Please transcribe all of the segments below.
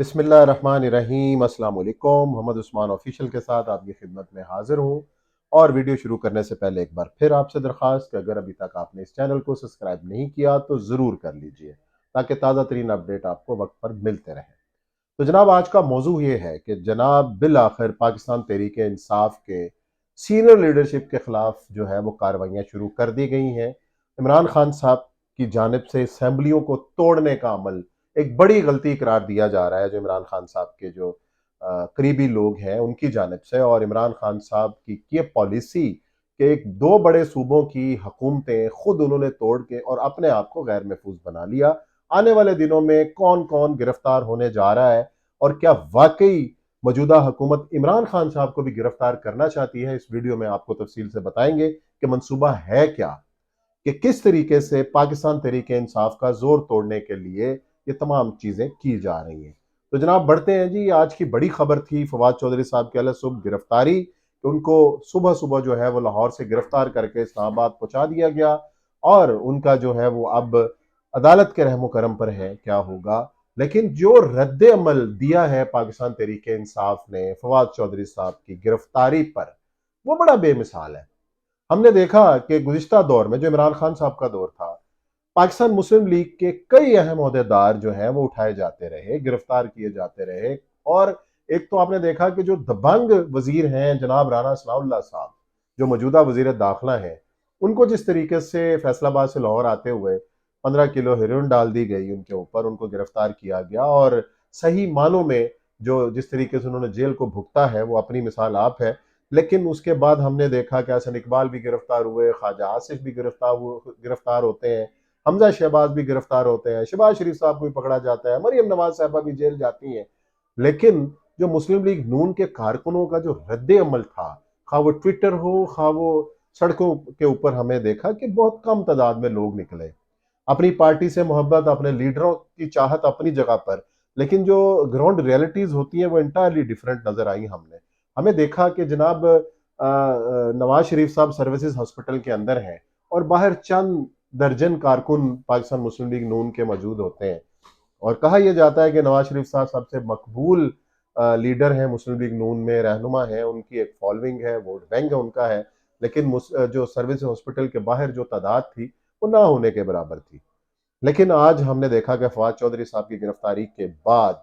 बिस्मिल्लाहिर्रहमानिर्रहीम। अस्सलाम वालेकुम। मोहम्मद उस्मान ऑफिशियल के साथ आपकी खिदमत में हाजिर हूँ। और वीडियो शुरू करने से पहले एक बार फिर आपसे दरख्वास्त कि अगर अभी तक आपने इस चैनल को सब्सक्राइब नहीं किया तो ज़रूर कर लीजिए, ताकि ताज़ा तरीन अपडेट आपको वक्त पर मिलते रहें। तो जनाब, आज का मौजू ये है कि जनाब बिल आखिर पाकिस्तान तहरीक इंसाफ के सीनियर लीडरशिप के खिलाफ जो है वो कार्रवाइयाँ शुरू कर दी गई हैं। इमरान खान साहब की जानिब से असम्बलियों को तोड़ने का अमल एक बड़ी गलती करार दिया जा रहा है, जो इमरान खान साहब के जो करीबी लोग हैं उनकी जानिब से। और इमरान खान साहब की ये पॉलिसी कि एक दो बड़े सूबों की हुकूमतें खुद उन्होंने तोड़ के और अपने आप को गैर महफूज बना लिया। आने वाले दिनों में कौन कौन गिरफ्तार होने जा रहा है और क्या वाकई मौजूदा हुकूमत इमरान खान साहब को भी गिरफ्तार करना चाहती है, इस वीडियो में आपको तफसील से बताएंगे कि मंसूबा है क्या, कि किस तरीके से पाकिस्तान तहरीक इंसाफ का जोर तोड़ने के लिए ये तमाम चीजें की जा रही हैं। तो जनाब बढ़ते हैं जी। आज की बड़ी खबर थी फवाद चौधरी साहब की अलग सुबह गिरफ्तारी। तो उनको सुबह सुबह जो है वो लाहौर से गिरफ्तार करके इस्लामाबाद पहुंचा दिया गया और उनका जो है वो अब अदालत के रहमो करम पर है क्या होगा। लेकिन जो रद्द अमल दिया है पाकिस्तान तहरीक इंसाफ ने फवाद चौधरी साहब की गिरफ्तारी पर, वो बड़ा बेमिसाल है। हमने देखा कि गुज़िश्ता दौर में जो इमरान खान साहब का दौर था, पाकिस्तान मुस्लिम लीग के कई अहम ओहदेदार जो हैं वो उठाए जाते रहे, गिरफ्तार किए जाते रहे। और एक तो आपने देखा कि जो दबंग वजीर हैं जनाब राना सनाउल्लाह साहब, जो मौजूदा वजीर दाखिला हैं, उनको जिस तरीके से फैसलाबाद से लाहौर आते हुए 15 किलो हेरोइन डाल दी गई उनके ऊपर, उनको गिरफ्तार किया गया। और सही मानों में जो जिस तरीके से उन्होंने जेल को भुगता है वो अपनी मिसाल आप है। लेकिन उसके बाद हमने देखा कि हसन इकबाल भी गिरफ्तार हुए, ख्वाजा आसिफ भी गिरफ्तार होते हैं, हमजा शहबाज भी गिरफ्तार होते हैं, शहबाज शरीफ साहब को भी पकड़ा जाता है, मरियम नवाज साहबा भी जेल जाती हैं। लेकिन जो मुस्लिम लीग नून के कारकुनों का जो रद्द अमल था, खा वो ट्विटर हो खा वो सड़कों के ऊपर, हमें देखा कि बहुत कम तादाद में लोग निकले। अपनी पार्टी से मोहब्बत, अपने लीडरों की चाहत अपनी जगह पर, लेकिन जो ग्राउंड रियलिटीज होती हैं वो इंटायरली डिफरेंट नजर आई। हमें देखा कि जनाब नवाज शरीफ साहब सर्विसेज हॉस्पिटल के अंदर हैं और बाहर चंद दर्जन कारकुन पाकिस्तान मुस्लिम लीग नून के मौजूद होते हैं। और कहा यह जाता है कि नवाज शरीफ साहब सबसे मकबूल लीडर हैं, मुस्लिम लीग नून में रहनुमा है, उनकी एक फॉलोइंग है, वोट बैंक है उनका है। लेकिन जो सर्विस हॉस्पिटल के बाहर जो तादाद थी वो ना होने के बराबर थी। लेकिन आज हमने देखा कि फवाद चौधरी साहब की गिरफ्तारी के बाद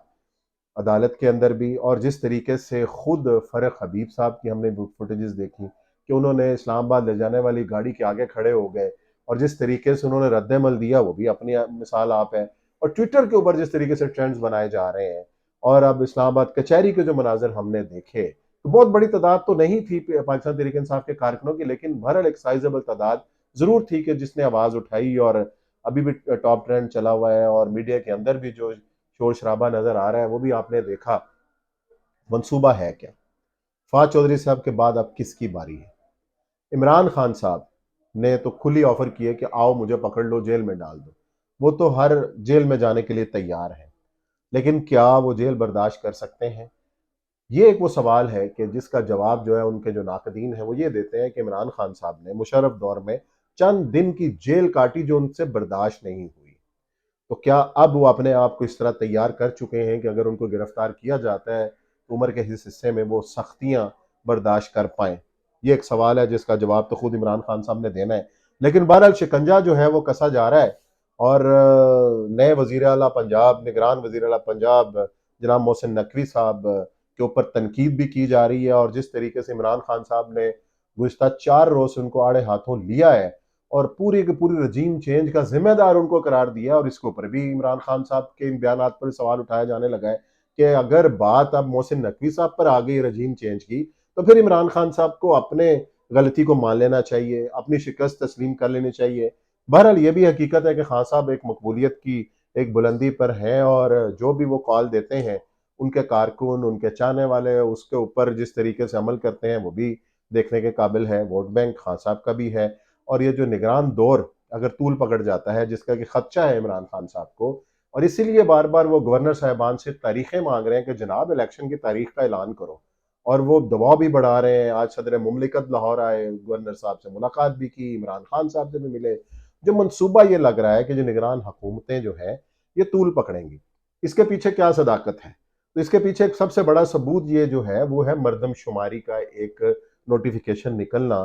अदालत के अंदर भी, और जिस तरीके से खुद फरक हबीब साहब की हमने फुटेजेस देखी कि उन्होंने इस्लामाबाद ले जाने वाली गाड़ी के आगे खड़े हो गए और जिस तरीके से उन्होंने रद्दमल दिया वो भी अपनी मिसाल आप है। और ट्विटर के ऊपर जिस तरीके से ट्रेंड्स बनाए जा रहे हैं, और अब इस्लामाबाद कचहरी के जो मनाजर हमने देखे, तो बहुत बड़ी तादाद तो नहीं थी पाकिस्तान तहरीक इंसाफ के कारकुनों की, लेकिन बहरहाल एक साइजेबल तादाद जरूर थी कि जिसने आवाज उठाई। और अभी भी टॉप ट्रेंड चला हुआ है और मीडिया के अंदर भी जो शोर शराबा नजर आ रहा है वो भी आपने देखा। मंसूबा है क्या? फवाद चौधरी साहब के बाद अब किसकी बारी है? इमरान खान साहब ने तो खुली ऑफर की है कि आओ मुझे पकड़ लो, जेल में डाल दो। वो तो हर जेल में जाने के लिए तैयार है, लेकिन क्या वो जेल बर्दाश्त कर सकते हैं? ये एक वो सवाल है कि जिसका जवाब जो है उनके जो नाकदीन है वो ये देते हैं कि इमरान खान साहब ने मुशर्रफ दौर में चंद दिन की जेल काटी जो उनसे बर्दाश्त नहीं हुई। तो क्या अब वो अपने आप को इस तरह तैयार कर चुके हैं कि अगर उनको गिरफ्तार किया जाता है तो उम्र के इस हिस्से में वो सख्तियां बर्दाश्त कर पाए? ये एक सवाल है जिसका जवाब तो खुद इमरान खान साहब ने देना है। लेकिन बहरहाल शिकंजा जो है वो कसा जा रहा है। और नए वजीर आला पंजाब, निगरान वजीर आला पंजाब जनाब मोहसिन नकवी साहब के ऊपर तनकीद भी की जा रही है। और जिस तरीके से इमरान खान साहब ने गुज़िश्ता 4 रोज से उनको आड़े हाथों लिया है और पूरी की पूरी रजीम चेंज का जिम्मेदार उनको करार दिया, और इसके ऊपर भी इमरान खान साहब के इन बयान पर सवाल उठाया जाने लगा है कि अगर बात अब मोहसिन नकवी साहब पर आ गई रजीम चेंज की, तो फिर इमरान खान साहब को अपने गलती को मान लेना चाहिए, अपनी शिकस्त तस्लीम कर लेनी चाहिए। बहरहाल ये भी हकीकत है कि खान साहब एक मकबूलियत की एक बुलंदी पर हैं और जो भी वो कॉल देते हैं उनके कारकुन, उनके चाहने वाले उसके ऊपर जिस तरीके से अमल करते हैं वो भी देखने के काबिल है। वोट बैंक खान साहब का भी है। और ये जो निगरान दौर अगर तूल पकड़ जाता है, जिसका कि खदशा है इमरान खान साहब को, और इसीलिए बार बार वो गवर्नर साहबान से तारीखें मांग रहे हैं कि जनाब इलेक्शन की तारीख का ऐलान करो, और वो दबाव भी बढ़ा रहे हैं। आज सदर मुमलिकत लाहौर आए, गवर्नर साहब से मुलाकात भी की, इमरान खान साहब से भी मिले। जो मंसूबा ये लग रहा है कि जो निगरान हुकूमतें जो है ये तूल पकड़ेंगी, इसके पीछे क्या सदाकत है? تو اس کے پیچھے ایک سب سے بڑا ثبوت یہ جو ہے وہ ہے مردم شماری کا ایک نوٹیفیکیشن نکلنا،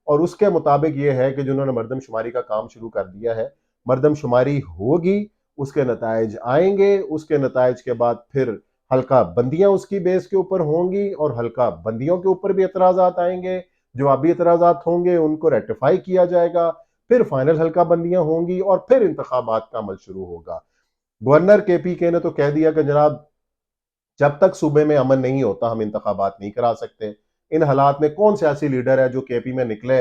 اور اس کے مطابق یہ ہے کہ جنہوں نے مردم شماری کا کام شروع کر دیا ہے، مردم شماری ہوگی، اس کے نتائج آئیں گے، اس کے نتائج کے بعد پھر حلقہ بندیاں اس کی بیس کے اوپر ہوں گی، اور حلقہ بندیوں کے اوپر بھی اعتراضات آئیں گے، جوابی اعتراضات ہوں گے ان کو ریٹیفائی کیا جائے گا، پھر فائنل حلقہ بندیاں ہوں گی، اور پھر انتخابات کا عمل شروع ہوگا۔ گورنر کے پی کے نے تو کہہ دیا کہ جناب جب تک صوبے میں امن نہیں ہوتا ہم انتخابات نہیں کرا سکتے۔ ان حالات میں کون سیاسی لیڈر ہے جو کے پی میں نکلے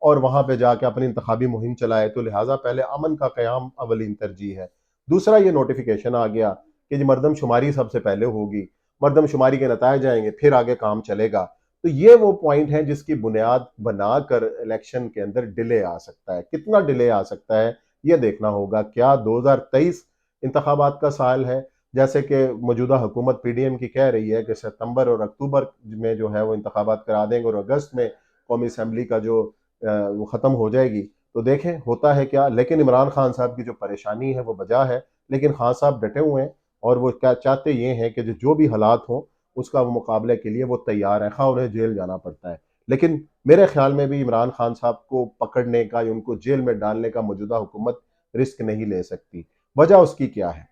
اور وہاں پہ جا کے اپنی انتخابی مہم چلائے؟ تو لہٰذا پہلے امن کا قیام اولین ترجیح ہے۔ دوسرا یہ نوٹیفیکیشن آ گیا کہ جی مردم شماری سب سے پہلے ہوگی، مردم شماری کے نتائج آئیں گے، پھر آگے کام چلے گا۔ تو یہ وہ پوائنٹ ہے جس کی بنیاد بنا کر الیکشن کے اندر ڈیلے آ سکتا ہے۔ کتنا ڈیلے آ سکتا ہے یہ دیکھنا ہوگا۔ کیا 2023 انتخابات کا سال ہے، جیسے کہ موجودہ حکومت پی ڈی ایم کی کہہ رہی ہے کہ ستمبر اور اکتوبر میں جو ہے وہ انتخابات کرا دیں گے اور اگست میں قومی اسمبلی کا جو وہ ختم ہو جائے گی، تو دیکھیں ہوتا ہے کیا۔ لیکن عمران خان صاحب کی جو پریشانی ہے وہ بجا ہے، لیکن خان صاحب ڈٹے ہوئے ہیں اور وہ کیا چاہتے یہ ہیں کہ جو بھی حالات ہوں اس کا وہ مقابلے کے لیے وہ تیار ہیں، خواہ انہیں جیل جانا پڑتا ہے۔ لیکن میرے خیال میں بھی عمران خان صاحب کو پکڑنے کا یا ان کو جیل میں ڈالنے کا موجودہ حکومت رسک نہیں لے سکتی۔ وجہ اس کی کیا ہے؟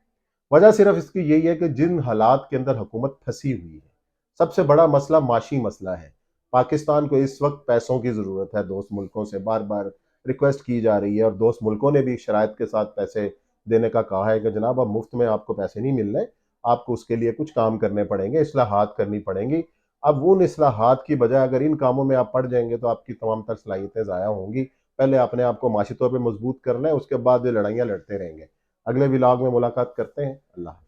وجہ صرف اس کی یہی ہے کہ جن حالات کے اندر حکومت پھنسی ہوئی ہے، سب سے بڑا مسئلہ معاشی مسئلہ ہے۔ پاکستان کو اس وقت پیسوں کی ضرورت ہے، دوست ملکوں سے بار بار ریکویسٹ کی جا رہی ہے، اور دوست ملکوں نے بھی شرائط کے ساتھ پیسے دینے کا کہا ہے کہ جناب اب مفت میں آپ کو پیسے نہیں مل رہے، آپ کو اس کے لیے کچھ کام کرنے پڑیں گے، اصلاحات کرنی پڑیں گی۔ اب ان اصلاحات کی بجائے اگر ان کاموں میں آپ پڑ جائیں گے تو آپ کی تمام تر صلاحیتیں ضائع ہوں گی۔ پہلے اپنے آپ کو معاشی طور پہ مضبوط کرنا ہے، اس کے بعد یہ لڑائیاں لڑتے رہیں گے۔ اگلے ولاگ میں ملاقات کرتے ہیں۔ اللہ حافظ۔